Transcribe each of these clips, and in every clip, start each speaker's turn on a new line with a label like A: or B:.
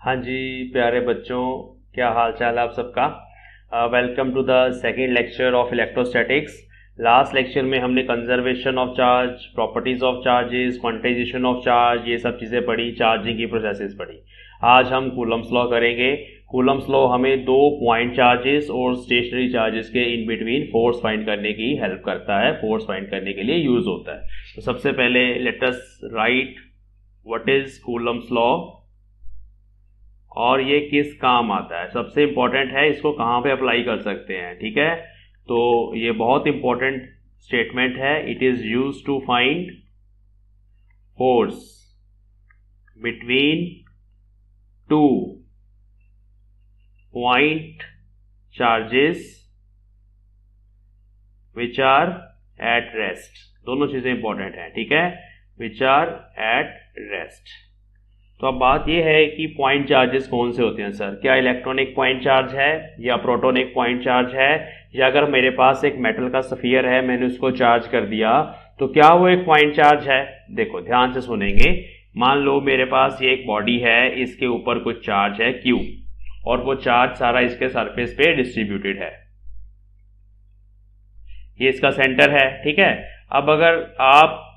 A: हाँ जी, प्यारे बच्चों, क्या हाल चाल है आप सबका। Welcome to the second lecture of electrostatics. Last lecture में हमने conservation of charge, properties of charges, quantization of charge, ये सब चीज़ें पढ़ी, चार्जिंग की प्रोसेसेस पढ़ी। आज हम कूलम्स लॉ करेंगे। कूलम्स लॉ हमें दो पॉइंट चार्जेस और स्टेशनरी चार्जेस के इन बिटवीन फोर्स फाइंड करने की हेल्प करता है, फोर्स फाइंड करने के लिए यूज होता है। तो सबसे पहले late us right what is Coulomb's law और ये किस काम आता है। सबसे इंपॉर्टेंट है इसको कहाँ पे अप्लाई कर सकते हैं, ठीक है। तो ये बहुत इंपॉर्टेंट स्टेटमेंट है। It is use to find force between two point charges which are at rest. दोनों चीजें इंपॉर्टेंट है, ठीक है, विच आर एट रेस्ट। तो अब बात यह है कि पॉइंट चार्जेस कौन से होते हैं सर। क्या इलेक्ट्रॉनिक पॉइंट चार्ज है या प्रोटोनिक पॉइंट चार्ज है, या अगर मेरे पास एक मेटल का स्फीयर है, मैंने उसको चार्ज कर दिया तो क्या वो एक पॉइंट चार्ज है। देखो ध्यान से सुनेंगे। मान लो मेरे पास ये एक बॉडी है, इसके ऊपर कुछ चार्ज है Q और वो चार्ज सारा इसके सरफेस पे डिस्ट्रीब्यूटेड है। ये इसका सेंटर है, ठीक है। अब अगर आप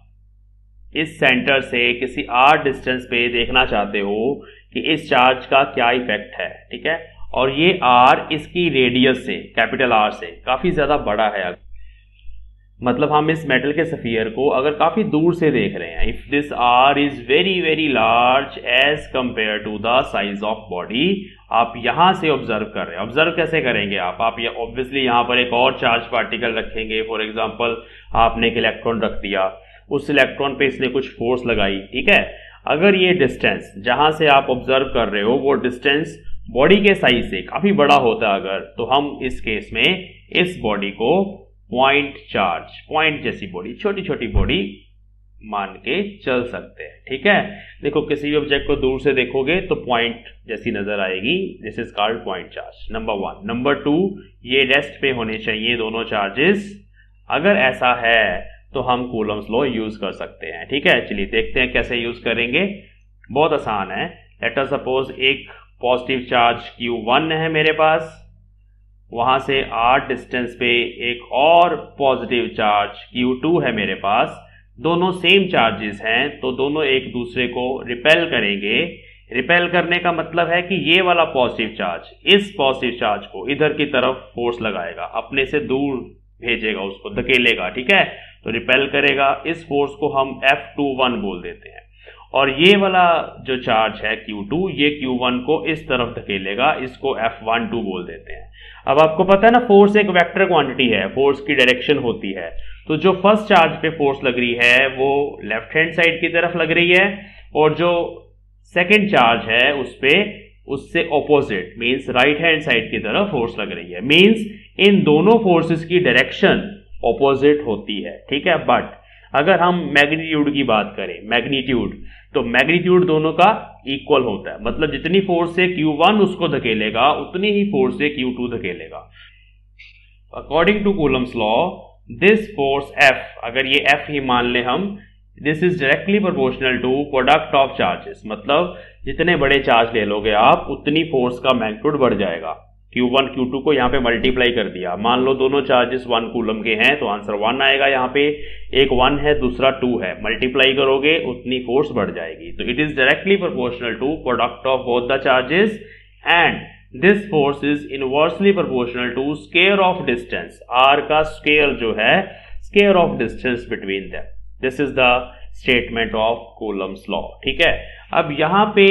A: इस सेंटर से किसी r डिस्टेंस पे देखना चाहते हो कि इस चार्ज का क्या इफेक्ट है, ठीक है, और ये r इसकी रेडियस से, कैपिटल R से काफी ज्यादा बड़ा है, मतलब हम इस मेटल के स्फीयर को अगर काफी दूर से देख रहे हैं, if this r is very very large as compare to the size of body, आप यहां से ऑब्जर्व कर रहे हैं। ऑब्जर्व कैसे करेंगे आप ऑब्वियसली यहां पर एक और चार्ज पार्टिकल रखेंगे। फॉर एग्जांपल आपने एक इलेक्ट्रॉन रख दिया, उस इलेक्ट्रॉन पे इसने कुछ फोर्स लगाई, ठीक है। अगर ये डिस्टेंस जहां से आप ऑब्जर्व कर रहे हो वो डिस्टेंस बॉडी के साइज से काफी बड़ा होता है अगर, तो हम इस केस में इस बॉडी को पॉइंट चार्ज, पॉइंट जैसी बॉडी, छोटी छोटी बॉडी मान के चल सकते हैं, ठीक है। देखो किसी भी ऑब्जेक्ट को दूर से देखोगे तो पॉइंट जैसी नजर आएगी, this is called point charge, number one. Number two, ये रेस्ट पे होने चाहिए दोनों चार्जेस। अगर ऐसा है तो हम कूलम्स लॉ यूज कर सकते हैं, ठीक है। चलिए देखते हैं कैसे यूज करेंगे। बहुत आसान है। लेट अस सपोज एक पॉजिटिव चार्ज Q1 है मेरे पास, वहां से r डिस्टेंस पे एक और पॉजिटिव चार्ज Q2 है मेरे पास। दोनों सेम चार्जेस हैं तो दोनों एक दूसरे को रिपेल करेंगे। रिपेल करने का मतलब है कि ये वाला पॉजिटिव चार्ज इस पॉजिटिव चार्ज को इधर की तरफ फोर्स लगाएगा, अपने से दूर भेजेगा, उसको धकेलेगा, ठीक है। तो रिपेल करेगा। इस फोर्स को हम F21 बोल देते हैं। और ये वाला जो चार्ज है Q2, ये Q1 को इस तरफ धकेलेगा, इसको F12 बोल देते हैं। अब आपको पता है ना, फोर्स एक वेक्टर क्वांटिटी है, फोर्स की डायरेक्शन होती है। तो जो फर्स्ट चार्ज पे फोर्स लग रही है वो लेफ्ट हैंड साइड की तरफ लग रही है, और जो सेकेंड चार्ज है उस पे उससे opposite means right hand side की तरफ फोर्स लग रही है। मींस इन दोनों फोर्सेस की डायरेक्शन ऑपोजिट होती है, ठीक है। बट अगर हम मैग्नीट्यूड की बात करें, मैग्नीट्यूड, तो मैग्नीट्यूड दोनों का इक्वल होता है। मतलब जितनी फोर्स से Q1 उसको धकेलेगा उतनी ही फोर्स से Q2 धकेलेगा। According to Coulomb's law, this force F, अगर ये F ही मान ले हम, this is directly proportional to product of charges. मतलब जितने बड़े चार्ज ले लोगे आप उतनी फोर्स का मैग्नीट्यूड बढ़ जाएगा। Q1 Q2 को यहाँ पे मल्टीप्लाई कर दिया, मान लो दोनों चार्जेस 1 कूलम के हैं तो आंसर 1 आएगा। यहाँ पे एक 1 है दूसरा 2 है, मल्टीप्लाई करोगे उतनी फोर्स बढ़ जाएगी। तो it is directly proportional to product of both the charges and this force is inversely proportional to square of distance. r का स्क्वायर जो है, square of distance between them. This is the statement of Coulomb's law, ठीक है। अब यहाँ पे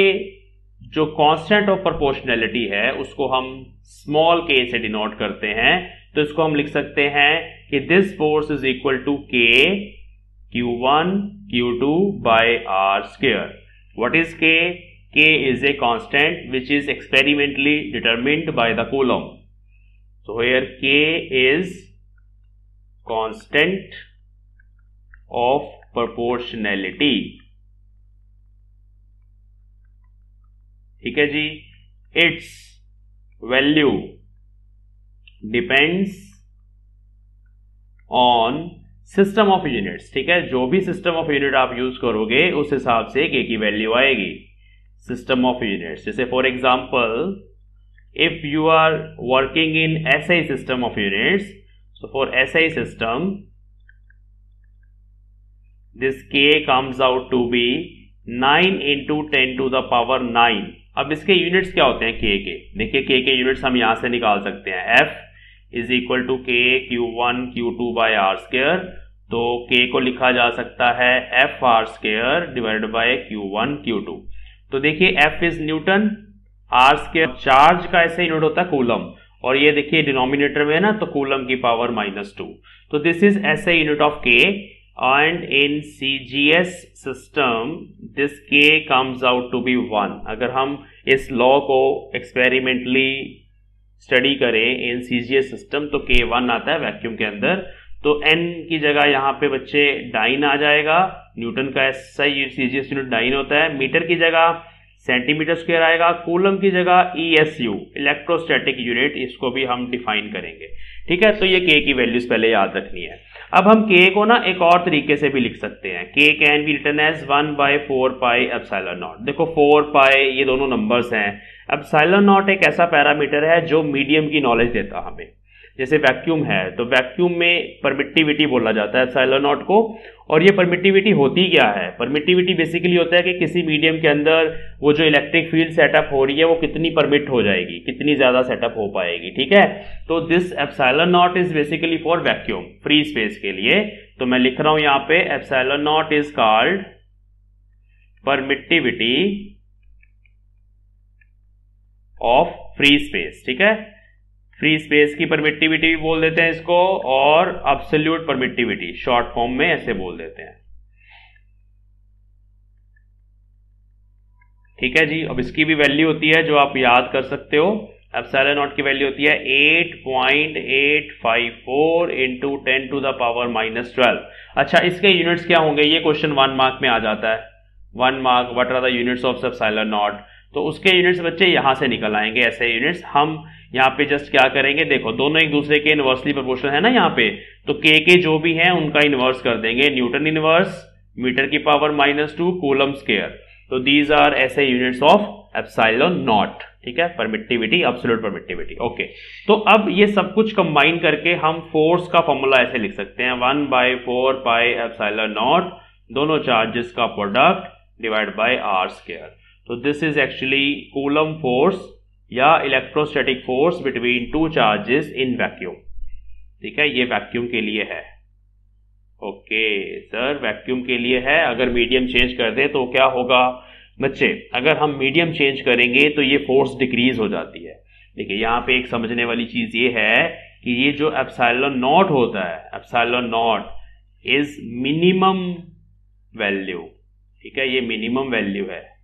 A: जो constant of proportionality है उसको हम स्मॉल k से डिनोट करते हैं। तो इसको हम लिख सकते हैं कि this force is equal to K Q1 Q2 by R square. What is K? K is a constant which is experimentally determined by the Coulomb. So here K is constant of proportionality. ठीक है जी। Its value depends on system of units, ठीक है। जो भी system of unit आप use करोगे उस हिसाब से K की वैल्यू आएगी। system of units. जैसे for example, if you are working in SI system of units, so for SI system, this K comes out to be 9 into 10 to the power 9. अब इसके units क्या होते हैं K के? देखिए K के units हम यहां से निकाल सकते हैं. F is equal to K Q1 Q2 by R square. तो K को लिखा जा सकता है F R square divided by Q1 Q2. तो देखिए F is newton, R square charge का ऐसे यूनिट होता है कूलम, और ये देखिए डिनोमिनेटर में है ना, तो कूलम की पावर -2. तो दिस इज ऐसे unit of K. And in CGS system this K comes out to be 1. अगर हम इस लॉ को एक्सपेरिमेंटली स्टडी करें इन CGS सिस्टम तो K 1 आता है वैक्यूम के अंदर. तो N की जगह यहाँ पे बच्चे डाइन आ जाएगा. न्यूटन का ऐसा CGS यूनिट डाइन होता है. मीटर की जगह सेंटीमीटर स्क्वायर आएगा. कूलम की जगह ESU इलेक्ट्रोस्टैटिक यूनिट, इसको भी हम डिफाइन करेंगे. ठीक है, तो ये K की वैल्यूज पहले याद रखनी है. अब हम K को ना एक और तरीके से भी लिख सकते हैं. K can be written as 1/4 pi epsilon nought. देखो 4 पाई ये दोनों नंबर्स हैं. एप्सिलॉन नॉट एक ऐसा पैरामीटर है जो मीडियम की नॉलेज देता हमें. जैसे वैक्यूम है तो वैक्यूम में परमिटिविटी बोला जाता है एप्सिलॉन नॉट को. और ये परमिटिविटी होती क्या है? परमिटिविटी बेसिकली होता है कि किसी मीडियम के अंदर वो जो इलेक्ट्रिक फील्ड सेटअप हो रही है वो कितनी परमिट हो जाएगी, कितनी ज्यादा सेटअप हो पाएगी. ठीक है, तो this epsilon not is basically for vacuum, free space के लिए. तो मैं लिख रहा हूं यहां पे epsilon not is called permittivity of free space. ठीक है, फ्री स्पेस की परमिटिविटी भी बोल देते हैं इसको, और एब्सोल्यूट परमिटिविटी शॉर्ट फॉर्म में ऐसे बोल देते हैं. ठीक है जी. अब इसकी भी वैल्यू होती है जो आप याद कर सकते हो. एप्सिलॉन नॉट की वैल्यू होती है 8.854 इंटू 10 टू द पावर -12. अच्छा, इसके यूनिट्स क्या होंगे? ये क्वेश्चन 1 मार्क में आ जाता है. 1 mark, what are the units of epsilon nought. तो उसके यूनिट्स बच्चे यहां से निकल आएंगे. ऐसे यूनिट्स हम यहाँ पे जस्ट क्या करेंगे, देखो दोनों एक दूसरे के इनवर्सली प्रोपोर्शनल है ना यहाँ पे, तो K के जो भी हैं उनका इनवर्स कर देंगे. न्यूटन इनवर्स, मीटर की पावर -2, कूलम स्क्वायर. तो दीज आर ऐसे यूनिट्स ऑफ एप्सिलॉन नॉट. ठीक है, परमिटिविटी, एब्सोल्यूट परमिटिविटी. ओके, तो अब ये सब कुछ कंबाइन करके हम फोर्स का फॉर्मूला ऐसे लिख सकते हैं 1/4 पाई एप्सिलॉन नॉट, दोनों चार्जेस का product divide by R square. तो this is actually coulomb force या electrostatic force between two charges in vacuum. ठीक है, ये वैक्यूम के लिए है. ओके सर, वैक्यूम के लिए है. अगर मीडियम चेंज कर दे तो क्या होगा बच्चे? अगर हम मीडियम चेंज करेंगे तो ये फोर्स डिक्रीज हो जाती है. देखिए यहाँ पे एक समझने वाली चीज ये है कि ये जो एप्सिलॉन नॉट होता है, epsilon not is minimum value. ठीक है, ये मिनिमम वैल्यू है.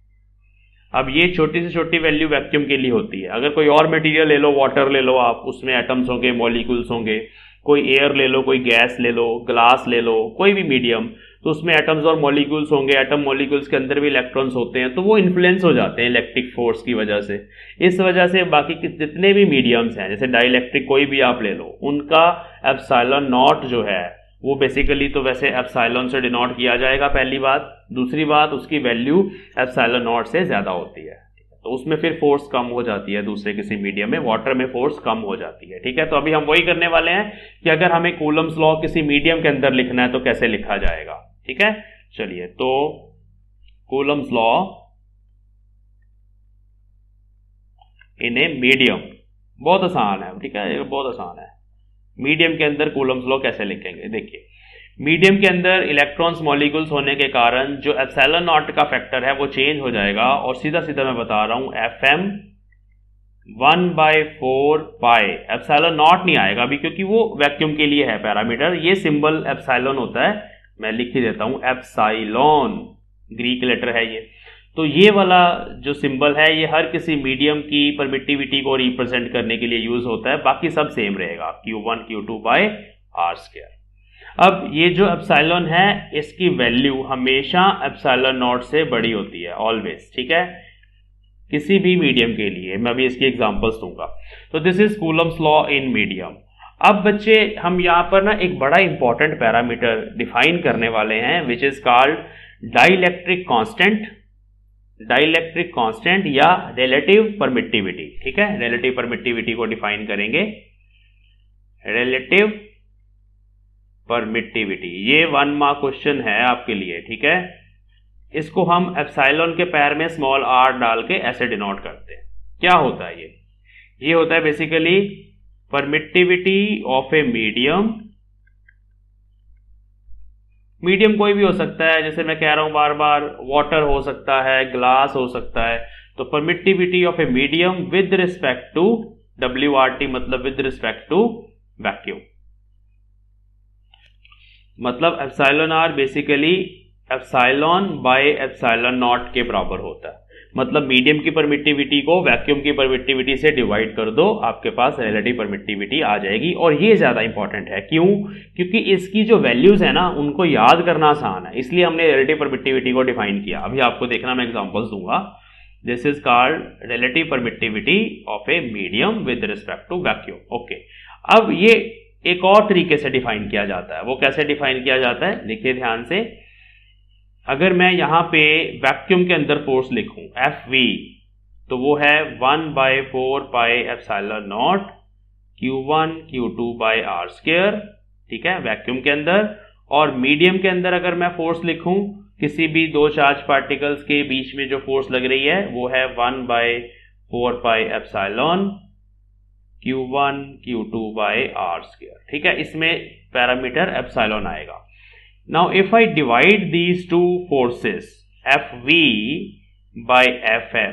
A: अब ये छोटी से छोटी वैल्यू वैक्यूम के लिए होती है. अगर कोई और मटेरियल ले लो, वाटर ले लो आप, उसमें एटम्स होंगे, मॉलिक्यूल्स होंगे. कोई एयर ले लो, कोई गैस ले लो, ग्लास ले लो, कोई भी मीडियम, तो उसमें एटम्स और मॉलिक्यूल्स होंगे. एटम मॉलिक्यूल्स के अंदर भी इलेक्ट्रॉन्स होते हैं, तो वो इन्फ्लुएंस हो जाते हैं इलेक्ट्रिक फोर्स की वजह से. इस वजह से बाकी के जितने भी मीडियम्स हैं, जैसे डाइलेक्ट्रिक कोई भी आप ले लो, उनका एप्सिलॉन नॉट जो है वो बेसिकली तो वैसे एप्सिलॉन से डिनोट किया जाएगा, पहली बात. दूसरी बात, उसकी वैल्यू एप्सिलॉन नॉट से ज्यादा होती है, तो उसमें फिर फोर्स कम हो जाती है. दूसरे किसी मीडियम में, वाटर में फोर्स कम हो जाती है. ठीक है, तो अभी हम वही करने वाले हैं कि अगर हमें कूलम्स लॉ किसी मीडियम के अंदर लिखना है तो कैसे लिखा जाएगा. ठीक है, चलिए, तो Coulomb's law in a medium, बहुत आसान है. ठीक है, बहुत आसान है. मीडियम के अंदर कूलम्स लॉ कैसे लिखेंगे? देखिए, मीडियम के अंदर इलेक्ट्रॉन्स मॉलिक्यूल्स होने के कारण जो एप्सिलॉन नॉट का फैक्टर है वो चेंज हो जाएगा, और सीधा सीधा मैं बता रहा हूं FM 1/4 पाई. एप्सिलॉन नॉट नहीं आएगा अभी, क्योंकि वो वैक्यूम के लिए है पैरामीटर. ये सिंबल एप्सिलॉन होता है, मैं लिख ही देता हूं एप्सिलॉन, ग्रीक लेटर है ये. तो ये वाला जो सिंबल है ये हर किसी मीडियम की परमिटिविटी को रिप्रेजेंट करने के लिए यूज होता है. बाकी सब सेम रहेगा, Q1 Q2 by R square. अब ये जो एप्सिलॉन है इसकी वैल्यू हमेशा एप्सिलॉन नॉट से बड़ी होती है, ऑलवेज. ठीक है, किसी भी मीडियम के लिए. मैं अभी इसकी एग्जांपल्स दूंगा. तो this is Coulomb's law in medium. अब बच्चे हम यहां पर ना एक बड़ा इंपॉर्टेंट पैरामीटर डिफाइन करने वाले हैं, which is called dielectric constant. Dielectric constant या रिलेटिव परमिटिविटी। ठीक है, रिलेटिव परमिटिविटी को डिफाइन करेंगे, रिलेटिव परमिटिविटी, ये 1 मार्क क्वेश्चन है आपके लिए। ठीक है, इसको हम एप्सिलॉन के पैर में स्मॉल r डाल के ऐसे डिनोट करते हैं। क्या होता है ये होता है basically permittivity of a medium. Medium कोई भी हो सकता है, जैसे मैं कह रहा हूं बार बार, वाटर हो सकता है, ग्लास हो सकता है। तो permittivity of a medium with respect to WRT, मतलब विद रिस्पेक्ट टू वैक्यूम। मतलब epsilon r basically epsilon by epsilon nought के बराबर होता है। मतलब मीडियम की परमिटिविटी को वैक्यूम की परमिटिविटी से डिवाइड कर दो, आपके पास रिलेटिव परमिटिविटी आ जाएगी। और ये ज्यादा इंपॉर्टेंट है, क्यों? क्योंकि इसकी जो वैल्यूज है ना, उनको याद करना आसान है, इसलिए हमने रिलेटिव परमिटिविटी को डिफाइन किया। अभी आपको देखना, मैं एग्जांपल्स दूंगा। This is called relative permittivity of a medium with respect to vacuum. Okay, अब ये एक और तरीके से डिफाइन किया जाता है। वो कैसे डिफाइन किया जाता है, देखिए ध्यान से। अगर मैं यहां पे वैक्यूम के अंदर फोर्स लिखूं Fv, तो वो है 1/4 pi epsilon nought Q1 Q2 by R square. ठीक है, वैक्यूम के अंदर। और मीडियम के अंदर अगर मैं फोर्स लिखूं, किसी भी दो चार्ज पार्टिकल्स के बीच में जो फोर्स लग रही है वो है 1/4 pi epsilon Q1 Q2 by R square. ठीक है, इसमें पैरामीटर एप्सिलॉन आएगा। Now if I divide these two forces Fv by Fm,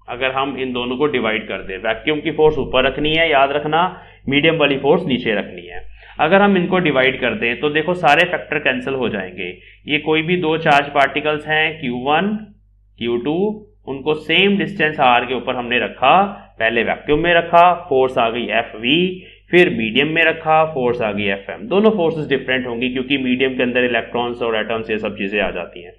A: अगर हम इन दोनों को डिवाइड कर दें, वैक्यूम की फोर्स ऊपर रखनी है, याद रखना, मीडियम वाली फोर्स नीचे रखनी है। अगर हम इनको डिवाइड कर दें तो देखो सारे फैक्टर कैंसिल हो जाएंगे। ये कोई भी दो चार्ज पार्टिकल्स हैं Q1 Q2, उनको सेम डिस्टेंस r के ऊपर हमने रखा, पहले वैक्यूम में रखा, फोर्स आ गई Fv, फिर मीडियम में रखा, फोर्स आ गई Fm। दोनों फोर्सेस डिफरेंट होंगी क्योंकि मीडियम के अंदर इलेक्ट्रॉन्स और एटम्स ये सब चीजें आ जाती हैं।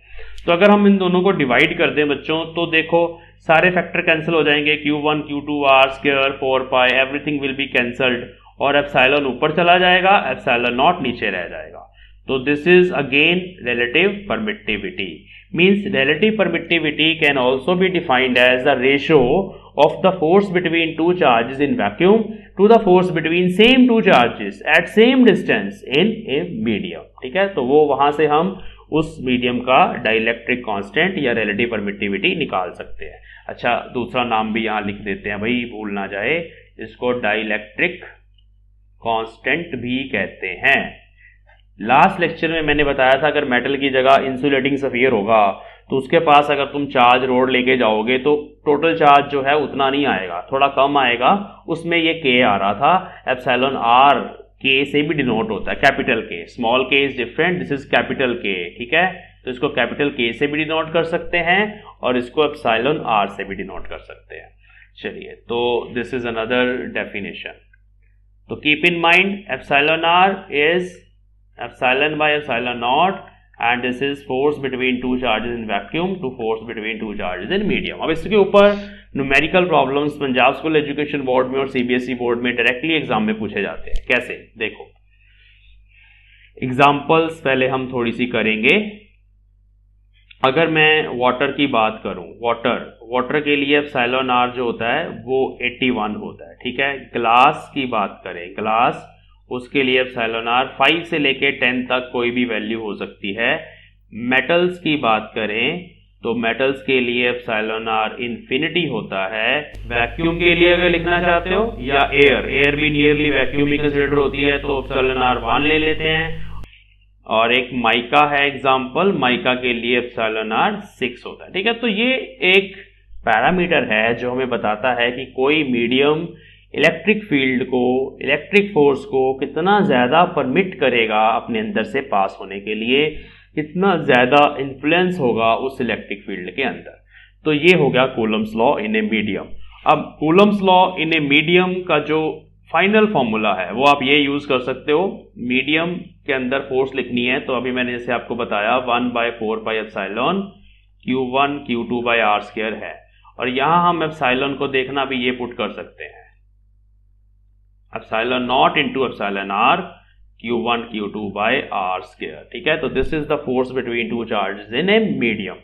A: तो अगर हम इन दोनों को डिवाइड कर दें बच्चों, तो देखो सारे फैक्टर कैंसिल हो जाएंगे, Q1 Q2 r square 4 pi, everything will be cancelled, और एप्सिलॉन ऊपर चला जाएगा, एप्सिलॉन नॉट नीचे रह जाएगा। तो this is again relative permittivity. Means relative permittivity can also be defined as the ratio of the force between two charges in vacuum to the force between same two charges at same distance in a medium। ठीक है, तो वो वहां से हम उस medium का dielectric constant या रिलेटिव परमिटिविटी निकाल सकते हैं। अच्छा, दूसरा नाम भी यहां लिख देते हैं भाई, भूल ना जाए, इसको डाइलेक्ट्रिक कांस्टेंट भी कहते हैं। लास्ट लेक्चर में मैंने बताया था अगर मेटल की जगह इंसुलेटिंग सफियर होगा तो उसके पास अगर तुम चार्ज रोड लेके जाओगे तो टोटल चार्ज जो है उतना नहीं आएगा, थोड़ा कम आएगा। उसमें ये K आ रहा था, एप्सिलॉन R K से भी डिनोट होता है, capital K, small k is different, this is capital K। ठीक है, तो इसको कैपिटल K से भी डिनोट कर सकते हैं और इसको एप्सिलॉन R से भी डिनोट कर सकते हैं। चलिए, तो दिस इज अनदर डेफिनेशन। तो keep in mind epsilon R is epsilon by epsilon not and this is force between two charges in vacuum to force between two charges in medium। अब इसके ऊपर numerical problems Punjab school education board में और CBSE board में directly exam में पूछे जाते हैं। कैसे, देखो एग्जांपल्स पहले हम थोड़ी सी करेंगे। अगर मैं वाटर की बात करूं, वाटर के लिए एप्सिलॉन R जो होता है वो 81 होता है। ठीक है, ग्लास की बात करें, ग्लास, उसके लिए एप्सिलॉन R 5 से लेके 10 तक कोई भी वैल्यू हो सकती है। मेटल्स की बात करें तो मेटल्स के लिए एप्सिलॉन R इन्फिनिटी होता है। वैक्यूम के लिए अगर लिखना चाहते हो, या एयर भी नियरली वैक्यूम ही कंसिडर होती है, तो एप्सिलॉन R 1 ले लेते हैं। और एक माइका है एग्जांपल, माइका के लिए एप्सिलॉन R 6 होता है। ठीक है, तो ये एक पैरामीटर है जो हमें बताता है कि कोई मीडियम इलेक्ट्रिक फील्ड को, इलेक्ट्रिक फोर्स को कितना ज्यादा परमिट करेगा अपने अंदर से पास होने के लिए, कितना ज्यादा इन्फ्लुएंस होगा उस इलेक्ट्रिक फील्ड के अंदर। तो ये हो गया Coulomb's law in a medium. अब Coulomb's law in a medium का जो फाइनल फॉर्मूला है वो आप ये यूज कर सकते हो। मीडियम के अंदर फोर्स लिखनी है तो अभी मैंने जैसे आपको बताया 1/4 pi epsilon Q1 Q2 by R square है, और यहां हम एप्सिलॉन को देखना भी ये पुट कर सकते हैं, epsilon nought into epsilon R Q1 Q2 by R square. ठीक है, तो this is the force between two charges in a medium.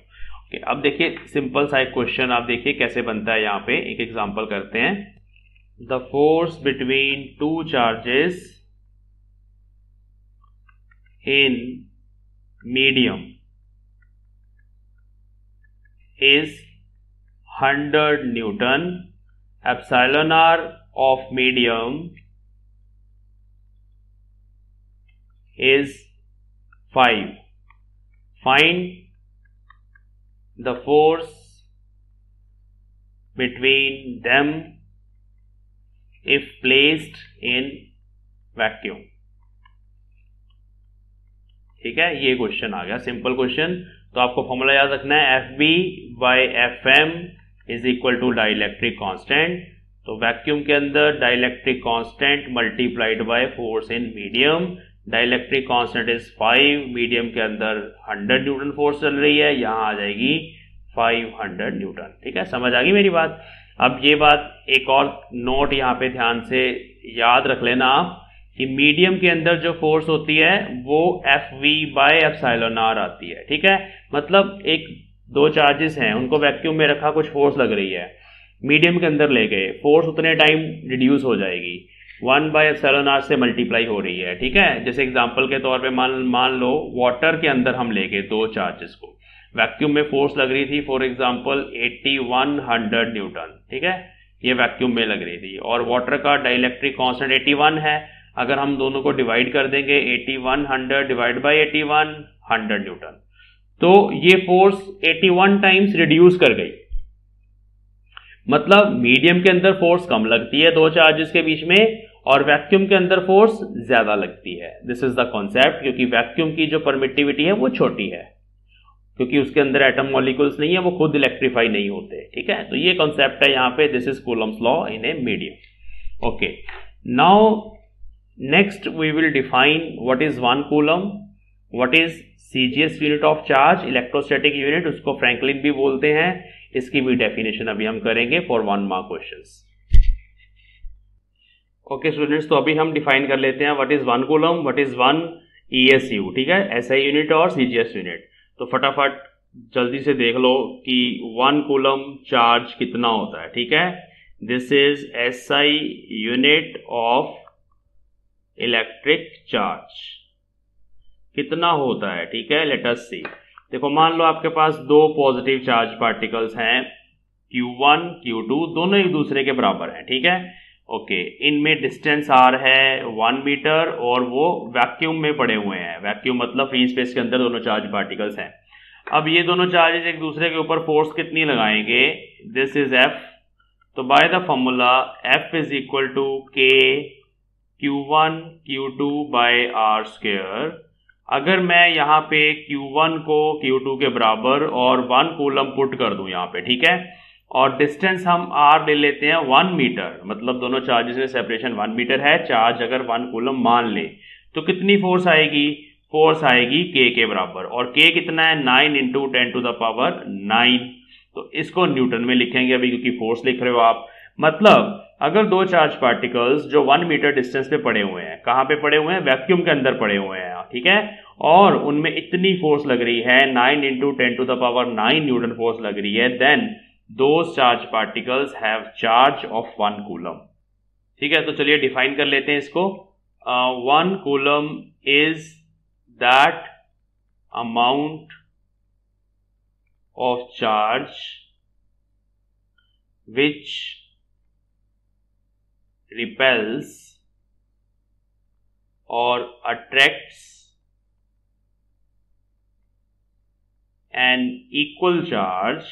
A: अब देखिए सिंपल सा एक क्वेश्चन आप देखिए कैसे बनता है। यहाँ पे एक एग्जांपल करते हैं। The force between two charges in medium is 100 Newton. Epsilon r of medium is 5. Find the force between them if placed in vacuum. ठीक है, ये क्वेश्चन आ गया, सिंपल क्वेश्चन। तो आपको फॉर्मूला याद रखना है, F B by F M is equal to dielectric constant. तो वैक्यूम के अंदर dielectric constant multiplied by force in medium. Dielectric constant is 5, medium के अंदर 100 न्यूटन फोर्स चल रही है, यहां आ जाएगी 500 न्यूटन। ठीक है, समझ आ गई मेरी बात। अब ये बात एक और नोट यहाँ पे ध्यान से याद रख लेना आप कि मीडियम के अंदर जो फोर्स होती है वो F V by epsilon R आती है। ठीक है, मतलब एक दो चार्जेस हैं, उनको वैक्यूम में रखा, कुछ फोर्स लग रही है, मीडियम के अंदर ले गए, फोर्स उतने टाइम रिड्यूस हो जाएगी, 1 बाय एप्सिलॉन आर से मल्टीप्लाई हो रही है। ठीक है, जैसे एग्जांपल के तौर पे मान लो वाटर के अंदर हम ले गए दो चार्जेस को, वैक्यूम में फोर्स लग रही थी फॉर एग्जांपल 8100 न्यूटन। ठीक है, ये वैक्यूम में लग रही थी और वाटर का डाइलेक्ट्रिक कांस्टेंट 81 है। अगर हम दोनों को डिवाइड कर देंगे 8100 डिवाइड बाई 81 100 न्यूटन, तो ये फोर्स 81 टाइम्स रिड्यूस कर गई। मतलब मीडियम के अंदर फोर्स कम लगती है दो चार्जेस के बीच में और वैक्यूम के अंदर फोर्स ज्यादा लगती है। दिस इज द कॉन्सेप्ट, क्योंकि वैक्यूम की जो परमिटिविटी है वो छोटी है, क्योंकि उसके अंदर एटम मॉलिक्यूल्स नहीं है, वो खुद इलेक्ट्रीफाई नहीं होते। ठीक है, तो ये कॉन्सेप्ट है यहाँ पे, this is Coulomb's law in a medium. Okay, now next we will define what is 1 coulomb, what is CGS unit of charge, electrostatic unit, उसको फ्रैंकलिन भी बोलते हैं। इसकी भी डेफिनेशन अभी हम करेंगे for 1 mark questions. Okay students, तो अभी हम डिफाइन कर लेते हैं what is 1 coulomb, what is 1 ESU। ठीक है, SI यूनिट और CGS यूनिट। तो फटाफट जल्दी से देख लो कि 1 कूलम्ब चार्ज कितना होता है। ठीक है, this is SI unit of electric charge कितना होता है। ठीक है, लेट अस सी। देखो मान लो आपके पास दो पॉजिटिव चार्ज पार्टिकल्स हैं, Q1 Q2, दोनों एक दूसरे के बराबर हैं। ठीक है, ओके, इनमें डिस्टेंस R है 1 मीटर और वो वैक्यूम में पड़े हुए हैं। वैक्यूम मतलब फ्री स्पेस के अंदर दोनों चार्ज पार्टिकल्स हैं। अब ये दोनों चार्जेस एक दूसरे के ऊपर फोर्स कितनी लगाएंगे, दिस इज F। तो by the formula F is equal to K Q1 Q2 by R square. अगर मैं यहाँ पे Q1 को Q2 के बराबर और 1 कूलम पुट कर दूं यहाँ पे, ठीक है, और डिस्टेंस हम R ले लेते हैं 1 मीटर, मतलब दोनों चार्जेस में सेपरेशन 1 मीटर है। चार्ज अगर 1 कूलम मान ले तो कितनी फोर्स आएगी, फोर्स आएगी K के बराबर, और K कितना है 9 इंटू 10 टू द पावर 9। तो इसको न्यूटन में लिखेंगे अभी, क्योंकि फोर्स लिख रहे हो आप। मतलब अगर दो चार्ज पार्टिकल्स जो 1 मीटर डिस्टेंस पे पड़े हुए हैं, कहां पे पड़े हुए हैं, वैक्यूम के अंदर पड़े हुए हैं। ठीक है, और उनमें इतनी फोर्स लग रही है 9 into 10 to the power 9 newton force लग रही है, then those charge particles have charge of 1 coulomb. ठीक है, तो चलिए डिफाइन कर लेते हैं इसको। 1 coulomb is that amount of charge which repels or attracts an equal charge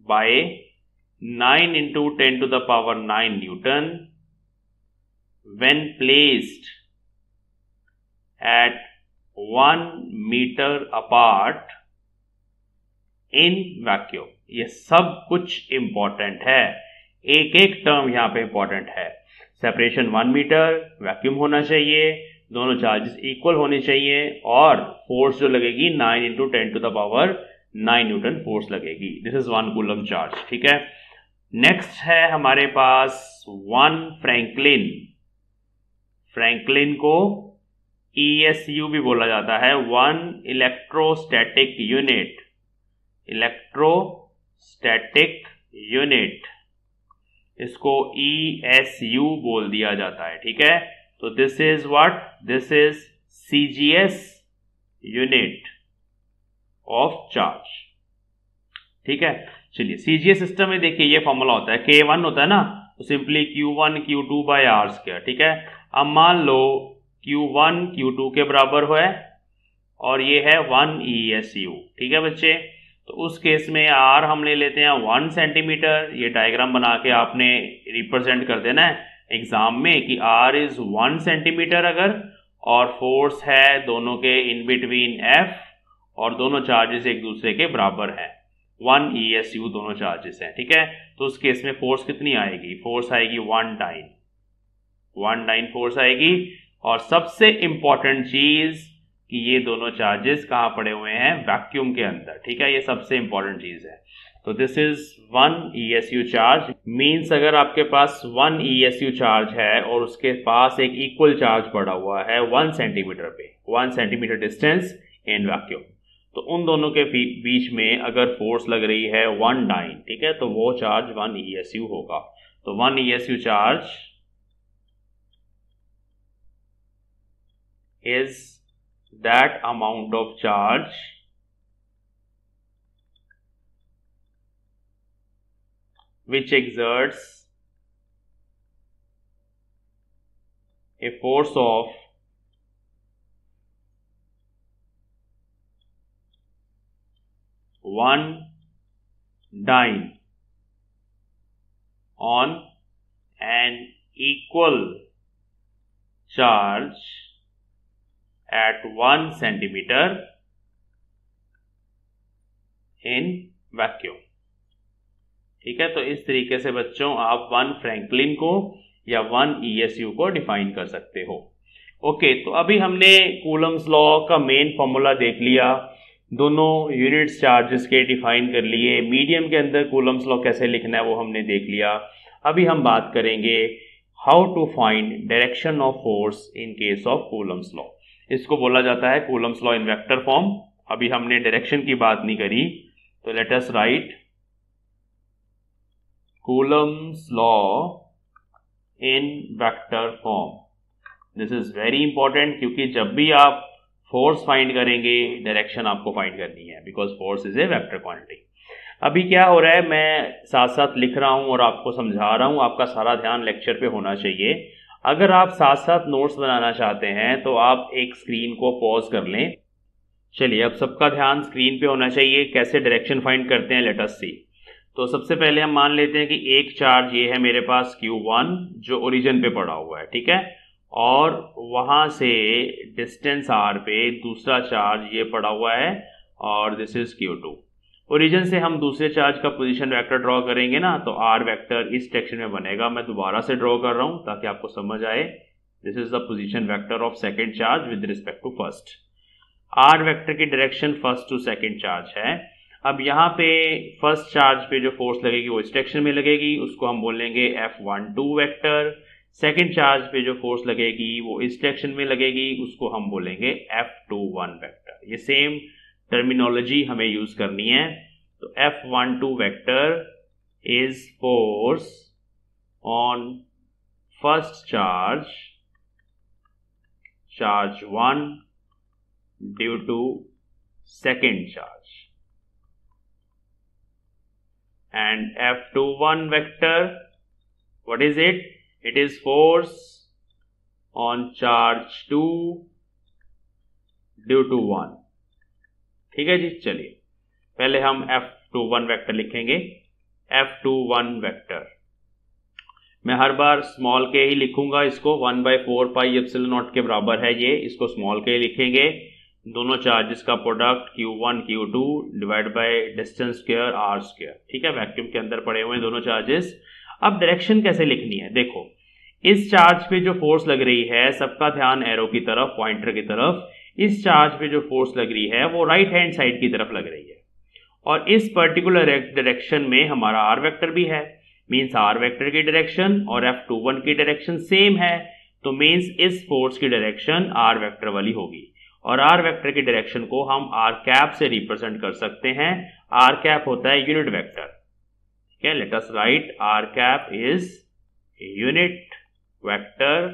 A: by 9 into 10 to the power 9 Newton when placed at 1 meter apart in vacuum। ये सब कुछ इंपॉर्टेंट है, एक एक टर्म यहां पे इंपॉर्टेंट है। सेपरेशन 1 मीटर, वैक्यूम होना चाहिए, दोनों चार्जेस इक्वल होने चाहिए, और फोर्स जो लगेगी 9 into 10 to the power 9 newton force लगेगी। This is 1 coulomb charge. ठीक है, नेक्स्ट है हमारे पास 1 फ्रैंकलिन। फ्रैंकलिन को ESU भी बोला जाता है, one electrostatic unit, electrostatic unit, इसको ESU बोल दिया जाता है। ठीक है, तो this is what, this is CGS unit of charge. ठीक है, चलिए CGS सिस्टम में देखिए ये फॉर्मूला होता है, K1 होता है ना, तो simply Q1 Q2 bye are square. ठीक है, अब मान लो Q1 Q2 के बराबर है और ये है 1 ESU। ठीक है बच्चे, तो उस केस में R हम ले लेते हैं 1 सेंटीमीटर। ये डायग्राम बना के आपने रिप्रेजेंट कर देना है एग्जाम में कि R इज 1 सेंटीमीटर अगर, और फोर्स है दोनों के इन बिटवीन F, और दोनों चार्जेस एक दूसरे के बराबर हैं, 1 ESU दोनों चार्जेस हैं। ठीक है, तो उस केस में फोर्स कितनी आएगी, फोर्स आएगी 1 डाइन फोर्स आएगी। और सबसे इंपॉर्टेंट चीज कि ये दोनों चार्जेस कहां पड़े हुए हैं, वैक्यूम के अंदर। ठीक है, ये सबसे इंपॉर्टेंट चीज है। तो this is 1 ESU charge, means अगर आपके पास 1 ESU चार्ज है और उसके पास एक इक्वल चार्ज पड़ा हुआ है 1 सेंटीमीटर पे, 1 सेंटीमीटर डिस्टेंस इन वैक्यूम, तो उन दोनों के बीच में अगर फोर्स लग रही है 1 डाइन, ठीक है, तो वो चार्ज 1 ESU होगा। तो 1 ESU charge is that amount of charge which exerts a force of 1 dyne on an equal charge at 1 centimeter in vacuum। ठीक है, तो इस तरीके से बच्चों आप 1 फ्रैंकलिन को या 1 ESU को डिफाइन कर सकते हो। ओके, तो अभी हमने कूलम्स लॉ का मेन फॉर्मूला देख लिया, दोनों यूनिट्स चार्जेस के डिफाइन कर लिए, मीडियम के अंदर कूलम्स लॉ कैसे लिखना है वो हमने देख लिया। अभी हम बात करेंगे how to find direction of force in case of Coulomb's law. इसको बोला जाता है Coulomb's law in vector form. अभी हमने डायरेक्शन की बात नहीं करी, तो let us write Coulomb's law in vector form. This is very important, क्योंकि जब भी आप फोर्स फाइंड करेंगे डायरेक्शन आपको फाइंड करनी है, because force is a vector quantity. अभी क्या हो रहा है, मैं साथ साथ लिख रहा हूं और आपको समझा रहा हूं, आपका सारा ध्यान लेक्चर पे होना चाहिए। अगर आप साथ साथ नोट्स बनाना चाहते हैं तो आप एक स्क्रीन को पॉज कर लें। चलिए, अब सबका ध्यान स्क्रीन पे होना चाहिए। कैसे डायरेक्शन फाइंड करते हैं, लेट अस सी। तो सबसे पहले हम मान लेते हैं कि एक चार्ज ये है मेरे पास Q1 जो ओरिजिन पे पड़ा हुआ है, ठीक है, और वहां से डिस्टेंस R पे दूसरा चार्ज ये पड़ा हुआ है और दिस इज Q2। ओरिजिन से हम दूसरे चार्ज का पोजीशन वेक्टर ड्रॉ करेंगे ना, तो R वेक्टर इस डायरेक्शन में बनेगा। मैं दोबारा से ड्रॉ कर रहा हूं ताकि आपको समझ आए। This is the position vector of second charge with respect to first. R vector की direction first to second charge है। अब यहाँ पे फर्स्ट चार्ज पे जो फोर्स लगेगी वो इस डायरेक्शन में लगेगी, उसको हम बोलेंगे F12 वेक्टर। सेकंड चार्ज पे जो फोर्स लगेगी वो इस डायरेक्शन में लगेगी, उसको हम बोलेंगे F21 वेक्टर। ये सेम टर्मिनोलॉजी हमें यूज करनी है। तो F12 vector is force on first charge, charge 1 due to second charge, and F21 vector, what is it? It is force on charge 2 due to 1। ठीक है जी, चलिए पहले हम F21 वेक्टर लिखेंगे। F21 वेक्टर मैं हर बार स्मॉल के ही लिखूंगा, इसको 1/4 पाई एप्सिलॉन नॉट के बराबर है ये, इसको स्मॉल के ही लिखेंगे। दोनों चार्जेस का product Q1 Q2 divide by distance square R square. ठीक है, वैक्यूम के अंदर पड़े हुए हैं दोनों चार्जेस। अब डायरेक्शन कैसे लिखनी है, देखो इस चार्ज पे जो फोर्स लग रही है, सबका ध्यान एरो की तरफ, पॉइंटर की तरफ। इस चार्ज पे जो फोर्स लग रही है वो राइट हैंड साइड की तरफ लग रही है, और इस पर्टिकुलर डायरेक्शन में हमारा R वेक्टर भी है, मीन्स R वेक्टर की डायरेक्शन और F21 की डायरेक्शन सेम है। तो मीन्स इस फोर्स की डायरेक्शन आर वेक्टर वाली होगी, और आर वेक्टर की डायरेक्शन को हम आर कैप से रिप्रेजेंट कर सकते हैं। आर कैप होता है यूनिट वेक्टर, ठीक है। Let us write R cap is unit vector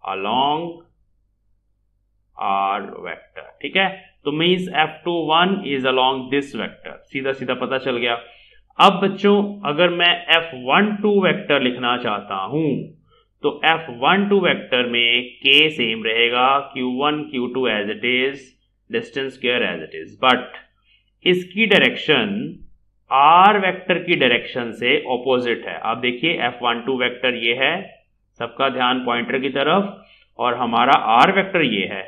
A: along R vector, ठीक है। तो means F21 is along this vector, सीधा सीधा पता चल गया। अब बच्चों अगर मैं F12 वेक्टर लिखना चाहता हूं तो F12 वेक्टर में K सेम रहेगा, Q1 Q2 as it is, distance square as it is, but इसकी डायरेक्शन R वेक्टर की डायरेक्शन से ऑपोजिट है। आप देखिए F12 वेक्टर ये है, सबका ध्यान पॉइंटर की तरफ, और हमारा R वेक्टर ये है,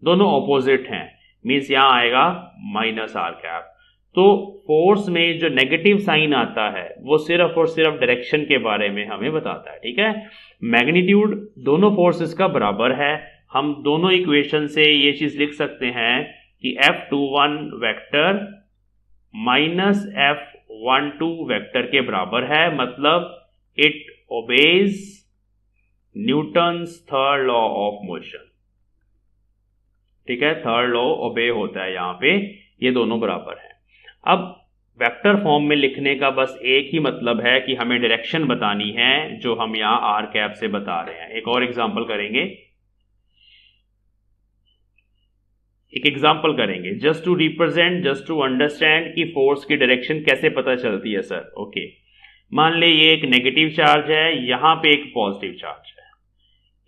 A: दोनों ऑपोजिट हैं, मीन्स यहां आएगा माइनस आर कैप। तो फोर्स में जो नेगेटिव साइन आता है वो सिर्फ और सिर्फ डायरेक्शन के बारे में हमें बताता है, ठीक है। मैग्नीट्यूड दोनों फोर्सेस का बराबर है। हम दोनों इक्वेशन से ये चीज लिख सकते हैं कि F21 vector minus F12 vector के बराबर है, मतलब it obeys Newton's third law of motion, ठीक है। थर्ड लॉ ओबे होता है यहां पे, ये दोनों बराबर है। अब वेक्टर फॉर्म में लिखने का बस एक ही मतलब है कि हमें डायरेक्शन बतानी है, जो हम यहां आर कैप से बता रहे हैं। एक और एग्जांपल करेंगे, just to represent, just to understand कि फोर्स की डायरेक्शन कैसे पता चलती है सर। ओके, मान ले ये एक नेगेटिव चार्ज है, यहां पे एक पॉजिटिव चार्ज है।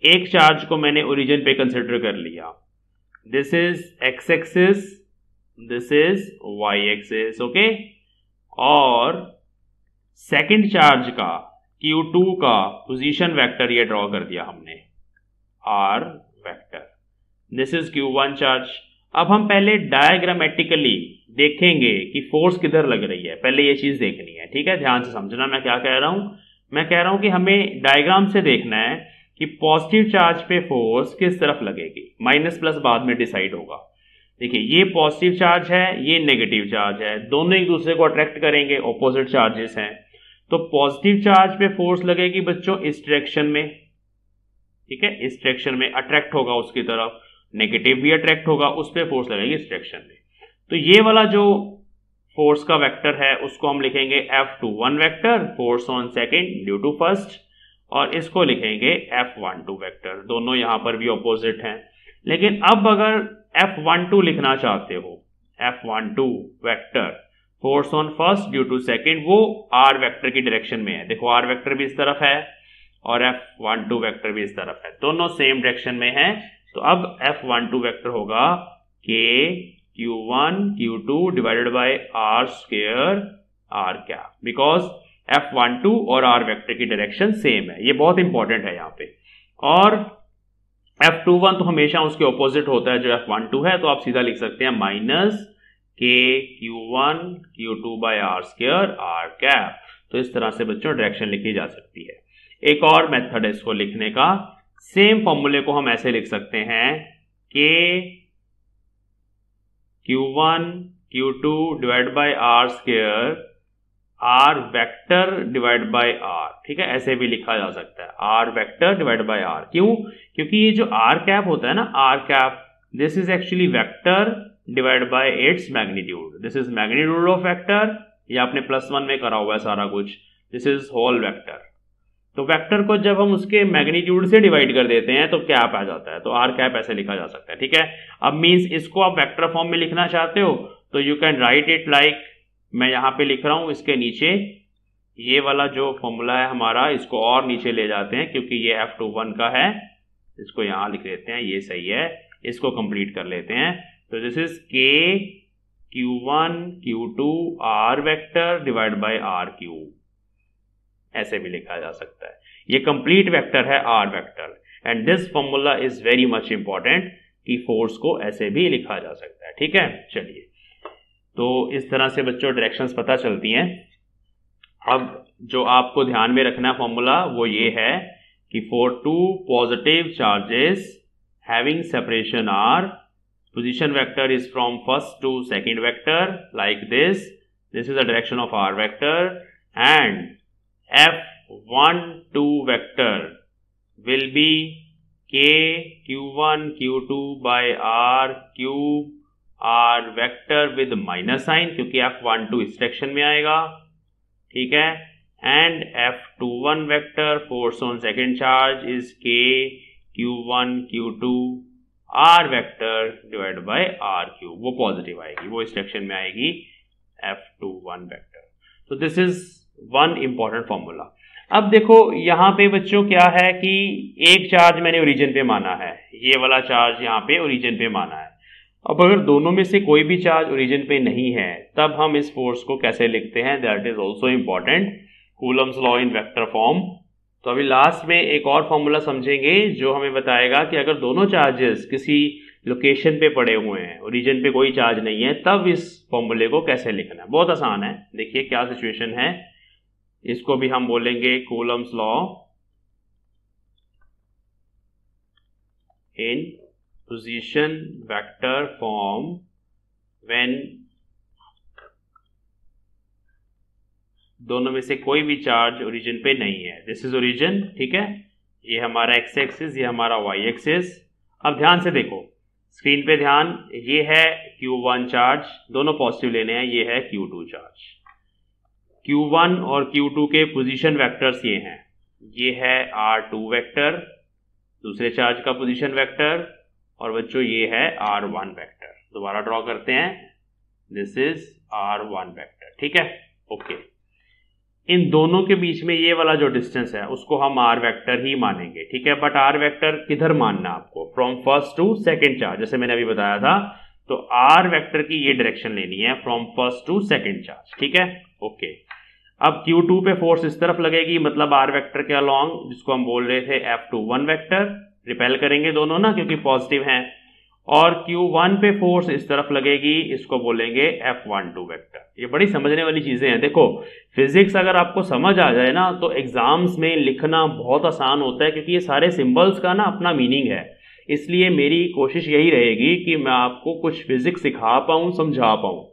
A: एक चार्ज को मैंने ओरिजिन पे कंसिडर कर लिया, this is X axis, this is Y axis, okay. और सेकंड चार्ज का Q2 का पोजीशन वेक्टर ये ड्रॉ कर दिया हमने, R vector, this is Q1 charge. अब हम पहले डायग्रामेटिकली देखेंगे कि फोर्स किधर लग रही है, पहले ये चीज देखनी है, ठीक है। ध्यान से समझना मैं क्या कह रहा हूं। मैं कह रहा हूं कि हमें डायग्राम से देखना है कि पॉजिटिव चार्ज पे फोर्स किस तरफ लगेगी, माइनस प्लस बाद में डिसाइड होगा। देखिए ये पॉजिटिव चार्ज है, ये नेगेटिव चार्ज है, दोनों एक दूसरे को अट्रैक्ट करेंगे, ऑपोजिट चार्जेस हैं। तो पॉजिटिव चार्ज पे फोर्स लगेगी बच्चों इस डायरेक्शन में, ठीक है, इस डायरेक्शन में अट्रैक्ट होगा उसकी तरफ, नेगेटिव भी अट्रैक्ट होगा, उस पर फोर्स लगेगी इस डायरेक्शन में। तो ये वाला जो फोर्स का वेक्टर है उसको हम लिखेंगे F21 vector, force on second due to first, और इसको लिखेंगे F12 वेक्टर, दोनों यहां पर भी ऑपोजिट हैं। लेकिन अब अगर F12 लिखना चाहते हो, F12 vector force on first due to second, वो R वेक्टर की डायरेक्शन में है। देखो R वेक्टर भी इस तरफ है और F12 वेक्टर भी इस तरफ है, दोनों सेम डायरेक्शन में है। तो अब F12 वेक्टर होगा K Q1 Q2 divided by R square R cap, because F12 और R वेक्टर की डायरेक्शन सेम है, ये बहुत इंपॉर्टेंट है यहाँ पे। और F21 तो हमेशा उसके ऑपोजिट होता है जो F12 है, तो आप सीधा लिख सकते हैं minus K Q1 Q2 by R square R cap. तो इस तरह से बच्चों डायरेक्शन लिखी जा सकती है। एक और मेथड है इसको लिखने का, सेम फॉर्मूले को हम ऐसे लिख सकते हैं K Q1 Q2 divide by R square R vector divide by R, ठीक है, ऐसे भी लिखा जा सकता है R vector divide by R। क्यों? क्योंकि ये जो R कैप होता है ना, R cap, this is actually vector divide bye its magnitude, this is magnitude of vector, ये आपने +1 में करा हुआ है सारा कुछ, दिस इज होल वेक्टर। तो वेक्टर को जब हम उसके मैग्नीट्यूड से डिवाइड कर देते हैं तो कैप आ जाता है, तो R कैप ऐसे लिखा जा सकता है, ठीक है। अब मीन्स इसको आप वेक्टर फॉर्म में लिखना चाहते हो तो you can write it like, मैं यहां पे लिख रहा हूं, इसके नीचे ये वाला जो फॉर्मूला है हमारा, इसको और नीचे ले जाते हैं क्योंकि ये F21 का है, इसको यहां लिख लेते हैं, ये सही है, इसको कंप्लीट कर लेते हैं। तो this is K Q1 Q2 R vector divide by R cube, ऐसे भी लिखा जा सकता है। ये कंप्लीट वेक्टर है R vector, and this formula is very much important कि फोर्स को ऐसे भी लिखा जा सकता है, ठीक है। चलिए, तो इस तरह से बच्चों डायरेक्शंस पता चलती हैं। अब जो आपको ध्यान में रखना फॉर्मूला वो ये है कि for two positive charges having separation R, position vector is from first to second vector like this is the direction of R vector, and F12 vector will be k q1 q2 by r cube r vector with minus sign, क्योंकि F12 इस direction में आएगा, ठीक है, and F21 vector force on second charge is k q1 q2 r vector divide by r cube, वो positive आएगी, वो इस डायरेक्शन में आएगी F21 वेक्टर। तो this is one important formula. अब देखो यहाँ पे बच्चों क्या है कि एक चार्ज मैंने ओरिजिन पे माना है, ये वाला चार्ज यहाँ पे ओरिजिन पे माना है। अब अगर दोनों में से कोई भी चार्ज ओरिजिन पे नहीं है तब हम इस फोर्स को कैसे लिखते हैं, that is also important, Coulomb's law in vector form. तो अभी लास्ट में एक और फॉर्मूला समझेंगे जो हमें बताएगा कि अगर दोनों चार्जेस किसी लोकेशन पे पड़े हुए हैं, ओरिजिन पे कोई चार्ज नहीं है, तब इस फॉर्मूले को कैसे लिखना है। बहुत आसान है, देखिए क्या सिचुएशन है, इसको भी हम बोलेंगे Coulomb's law in position vector form when दोनों में से कोई भी चार्ज ओरिजिन पे नहीं है। दिस इज ओरिजिन, ठीक है, ये हमारा एक्स एक्सिस, ये हमारा वाई एक्सिस। अब ध्यान से देखो स्क्रीन पे ध्यान, ये है Q1 चार्ज, दोनों पॉजिटिव लेने हैं, ये है Q2 चार्ज। Q1 और Q2 के पोजीशन वेक्टर्स ये हैं, ये है R2 वेक्टर, दूसरे चार्ज का पोजीशन वेक्टर, और बच्चों ये है R1 वेक्टर। दोबारा ड्रॉ करते हैं, दिस इज R1 वेक्टर, ठीक है, ओके। इन दोनों के बीच में ये वाला जो डिस्टेंस है उसको हम R वेक्टर ही मानेंगे, ठीक है, बट R वेक्टर किधर मानना आपको, from first to second charge, जैसे मैंने अभी बताया था। तो R वेक्टर की ये डायरेक्शन लेनी है from first to second charge, ठीक है, ओके। अब Q2 पे फोर्स इस तरफ लगेगी, मतलब R वेक्टर के अलॉन्ग, जिसको हम बोल रहे थे F21 वेक्टर, रिपेल करेंगे दोनों ना क्योंकि पॉजिटिव हैं, और Q1 पे फोर्स इस तरफ लगेगी, इसको बोलेंगे F12 वेक्टर। ये बड़ी समझने वाली चीजें हैं। देखो फिजिक्स अगर आपको समझ आ जाए ना तो एग्जाम्स में लिखना बहुत आसान होता है, क्योंकि ये सारे सिंबल्स का ना अपना मीनिंग है। इसलिए मेरी कोशिश यही रहेगी कि मैं आपको कुछ फिजिक्स सिखा पाऊँ, समझा पाऊँ।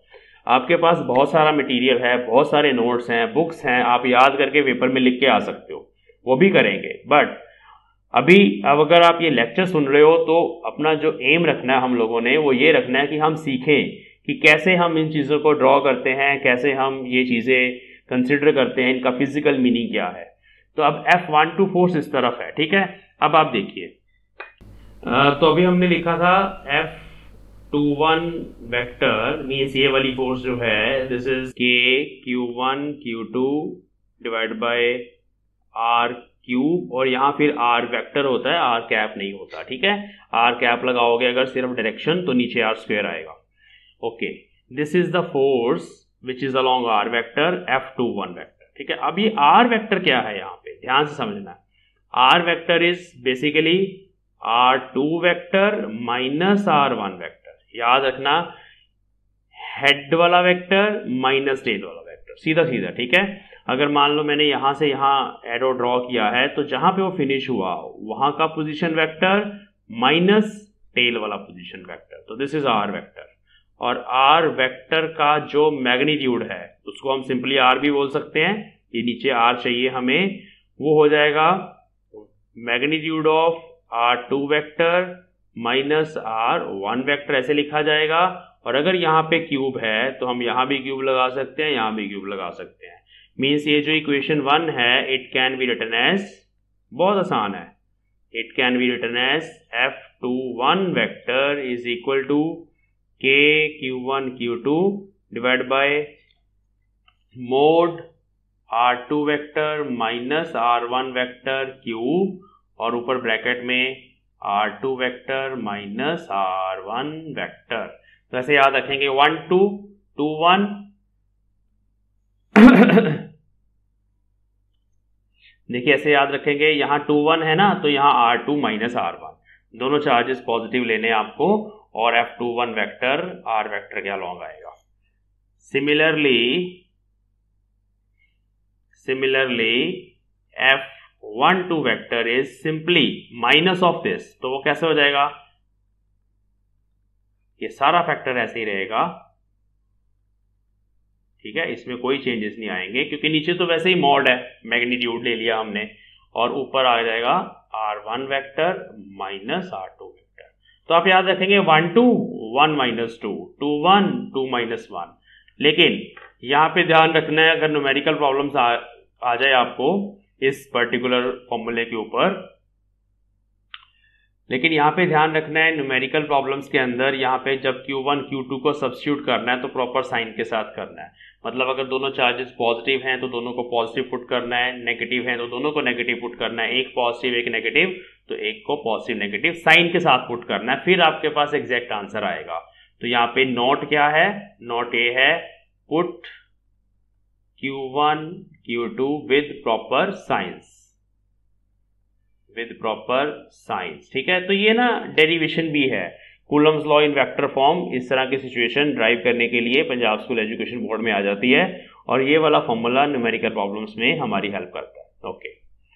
A: आपके पास बहुत सारा मटेरियल है, बहुत सारे नोट्स हैं, बुक्स हैं, आप याद करके पेपर में लिख के आ सकते हो, वो भी करेंगे। बट अब अगर आप ये लेक्चर सुन रहे हो तो अपना जो एम रखना है हम लोगों ने, वो ये रखना है कि हम सीखें कि कैसे हम इन चीज़ों को ड्रॉ करते हैं, कैसे हम ये चीज़ें कंसिडर करते हैं, इनका फिजिकल मीनिंग क्या है। तो अब F12 फोर्स इस तरफ है, ठीक है। अब आप देखिए, तो अभी हमने लिखा था F21 वेक्टर मीन्स ये वाली फोर्स जो है, this is K Q1 Q2 divide by R cube, और यहाँ फिर R वेक्टर होता है, R कैप नहीं होता, ठीक है। R कैप लगाओगे अगर सिर्फ डायरेक्शन तो नीचे R स्क्वायर आएगा, okay. This is the force which is along R vector F21 vector, ठीक है। अब ये R वेक्टर क्या है, यहाँ पे ध्यान से समझना है। R vector is basically R2 vector minus R1 vector. याद रखना, हेड वाला वेक्टर माइनस टेल वाला वेक्टर, सीधा सीधा, ठीक है। अगर मान लो मैंने यहां से यहां एरो ड्रॉ किया है, तो जहां पे वो फिनिश हुआ वहां का पोजीशन वेक्टर माइनस टेल वाला पोजीशन वेक्टर, तो दिस इज R वेक्टर। और R वेक्टर का जो मैग्नीट्यूड है उसको हम सिंपली R भी बोल सकते हैं, ये नीचे R चाहिए हमें, वो हो जाएगा magnitude of R2 vector minus R1 vector, ऐसे लिखा जाएगा। और अगर यहाँ पे क्यूब है तो हम यहाँ भी क्यूब लगा सकते हैं, यहाँ भी क्यूब लगा सकते हैं। मीन्स ये जो इक्वेशन 1 है, it can be written as, बहुत आसान है, it can be written as F21 vector is equal to K Q1 Q2 divide by mod R2 vector minus R1 vector cube, और ऊपर ब्रैकेट में R2 vector minus R1 vector. तो ऐसे याद रखेंगे 1 2 2 1 देखिए ऐसे याद रखेंगे, यहाँ 2 1 है ना, तो यहाँ R2 माइनस R1, दोनों चार्जेस पॉजिटिव लेने आपको, और F21 वेक्टर R वेक्टर के अलॉन्ग आएगा। Similarly F12 vector is simply minus of this, तो वो कैसे हो जाएगा, ये सारा फैक्टर ऐसे ही रहेगा, ठीक है, इसमें कोई चेंजेस नहीं आएंगे, क्योंकि नीचे तो वैसे ही मॉड है, मैग्नीट्यूड ले लिया हमने, और ऊपर आ जाएगा r1 vector minus r2 vector. तो आप याद रखेंगे 1 2 1 माइनस 2 2 1 2 माइनस 1। लेकिन यहाँ पे ध्यान रखना है, अगर न्यूमेरिकल प्रॉब्लम्स आ जाए आपको इस पर्टिकुलर फॉर्मूले के ऊपर, लेकिन यहाँ पे ध्यान रखना है न्यूमेरिकल प्रॉब्लम्स के अंदर यहाँ पे जब Q1 Q2 को सब्स्टिट्यूट करना है तो प्रॉपर साइन के साथ करना है। मतलब अगर दोनों चार्जेस पॉजिटिव हैं तो दोनों को पॉजिटिव पुट करना है, नेगेटिव हैं तो दोनों को नेगेटिव पुट करना है, एक पॉजिटिव एक नेगेटिव तो एक को पॉजिटिव नेगेटिव साइन के साथ पुट करना है, फिर आपके पास एग्जैक्ट आंसर आएगा। तो यहाँ पे नोट क्या है, नोट ए है put Q1 Q2 with proper science, with proper science. ठीक है, तो ये ना डेरिवेशन भी है Coulomb's law in vector form. इस तरह की सिचुएशन ड्राइव करने के लिए पंजाब स्कूल एजुकेशन बोर्ड में आ जाती है और ये वाला फॉर्मूला न्यूमेरिकल प्रॉब्लम्स में हमारी हेल्प करता है। ओके,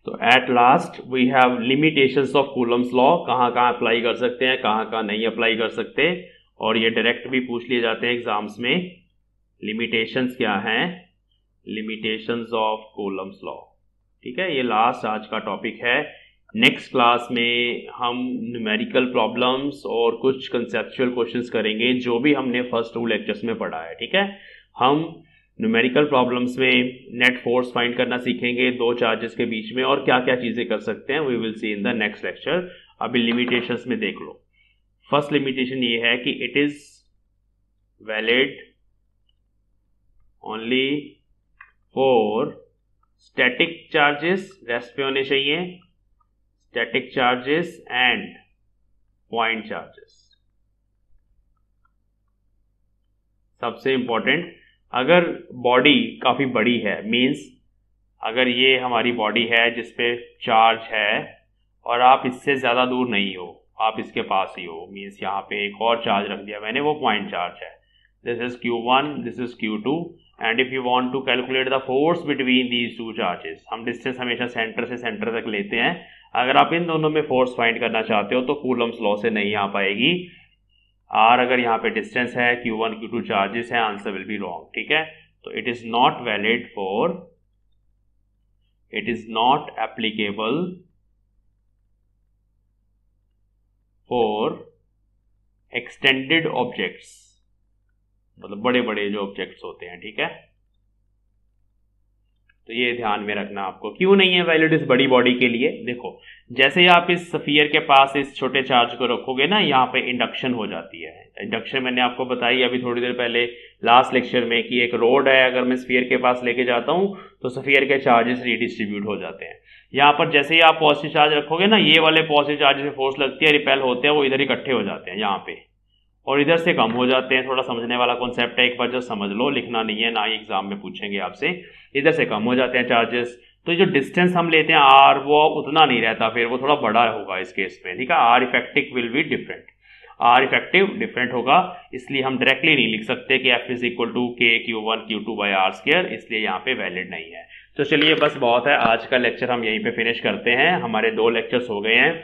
A: तो at last we have limitations of Coulomb's law, कहाँ कहाँ अप्लाई कर सकते हैं, कहाँ कहाँ नहीं अप्लाई कर सकते, और ये डायरेक्ट भी पूछ लिए जाते हैं एग्जाम्स में। लिमिटेशंस क्या हैं, लिमिटेशंस ऑफ कूलम्स लॉ। ठीक है, ये लास्ट आज का टॉपिक है। नेक्स्ट क्लास में हम न्यूमेरिकल प्रॉब्लम्स और कुछ कंसेप्चुअल क्वेश्चंस करेंगे जो भी हमने फर्स्ट 2 लेक्चर्स में पढ़ा है। ठीक है, हम न्यूमेरिकल प्रॉब्लम्स में नेट फोर्स फाइंड करना सीखेंगे 2 चार्जेस के बीच में, और क्या क्या चीजें कर सकते हैं we will see in the next lecture. अभी लिमिटेशंस में देख लो। फर्स्ट लिमिटेशन ये है कि it is valid only for static charges, rest पे होने चाहिए, static charges and point charges. सबसे इंपॉर्टेंट, अगर बॉडी काफी बड़ी है, मींस अगर ये हमारी बॉडी है जिसपे चार्ज है और आप इससे ज्यादा दूर नहीं हो, आप इसके पास ही हो, मींस यहाँ पे एक और चार्ज रख दिया मैंने, वो पॉइंट चार्ज है। This is Q1, this is Q2, and if you want to calculate the force between these 2 charges, हम डिस्टेंस हमेशा सेंटर से सेंटर तक लेते हैं। अगर आप इन दोनों में फोर्स फाइंड करना चाहते हो तो कूलम्स लॉ से नहीं आ पाएगी। आर अगर यहाँ पे डिस्टेंस है, Q1 Q2 चार्जेस है, आंसर विल बी रॉन्ग। ठीक है, तो it is not valid for, it is not applicable for extended objects, मतलब बड़े बड़े जो ऑब्जेक्ट्स होते हैं। ठीक है, तो ये ध्यान में रखना आपको। क्यों नहीं है वैलिड इस बड़ी बॉडी के लिए? देखो, जैसे ही आप इस स्फीयर के पास इस छोटे चार्ज को रखोगे ना, यहाँ पे इंडक्शन हो जाती है। इंडक्शन मैंने आपको बताई अभी थोड़ी देर पहले लास्ट लेक्चर में कि एक रोड है, अगर मैं स्फीयर के पास लेके जाता हूँ तो स्फीयर के चार्जेस रीडिस्ट्रीब्यूट हो जाते हैं। यहाँ पर जैसे ही आप पॉजिटिव चार्ज रखोगे ना, ये वाले पॉजिटिव चार्ज में फोर्स लगती है, रिपेल होते हैं, वो इधर इकट्ठे हो जाते हैं यहाँ पे, और इधर से कम हो जाते हैं। थोड़ा समझने वाला कॉन्सेप्ट है, एक बार जस्ट समझ लो, लिखना नहीं है, ना ही एग्जाम में पूछेंगे आपसे। इधर से कम हो जाते हैं चार्जेस, तो जो डिस्टेंस हम लेते हैं आर, वो उतना नहीं रहता, फिर वो थोड़ा बड़ा होगा इस केस में। ठीक है, r effective will be different, r effective different होगा, इसलिए हम डायरेक्टली नहीं लिख सकते कि F इज इक्वल टू के Q1 Q2 by R square, इसलिए यहाँ पे वैलिड नहीं है। तो चलिए बस बहुत है, आज का लेक्चर हम यहीं पे फिनिश करते हैं। हमारे 2 लेक्चर्स हो गए हैं।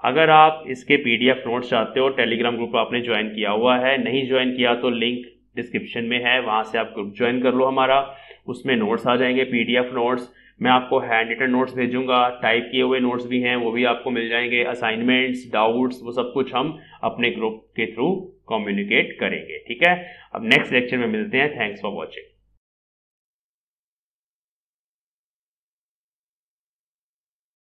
A: अगर आप इसके PDF नोट्स चाहते हो, टेलीग्राम ग्रुप आपने ज्वाइन किया हुआ है, नहीं ज्वाइन किया तो लिंक डिस्क्रिप्शन में है, वहां से आप ग्रुप ज्वाइन कर लो हमारा, उसमें नोट्स आ जाएंगे, PDF नोट्स। मैं आपको हैंड रिटन नोट्स भेजूंगा, टाइप किए हुए नोट्स भी हैं, वो भी आपको मिल जाएंगे, असाइनमेंट्स, डाउट्स, वो सब कुछ हम अपने ग्रुप के थ्रू कम्युनिकेट करेंगे। ठीक है, अब नेक्स्ट लेक्चर में मिलते हैं। Thanks for watching.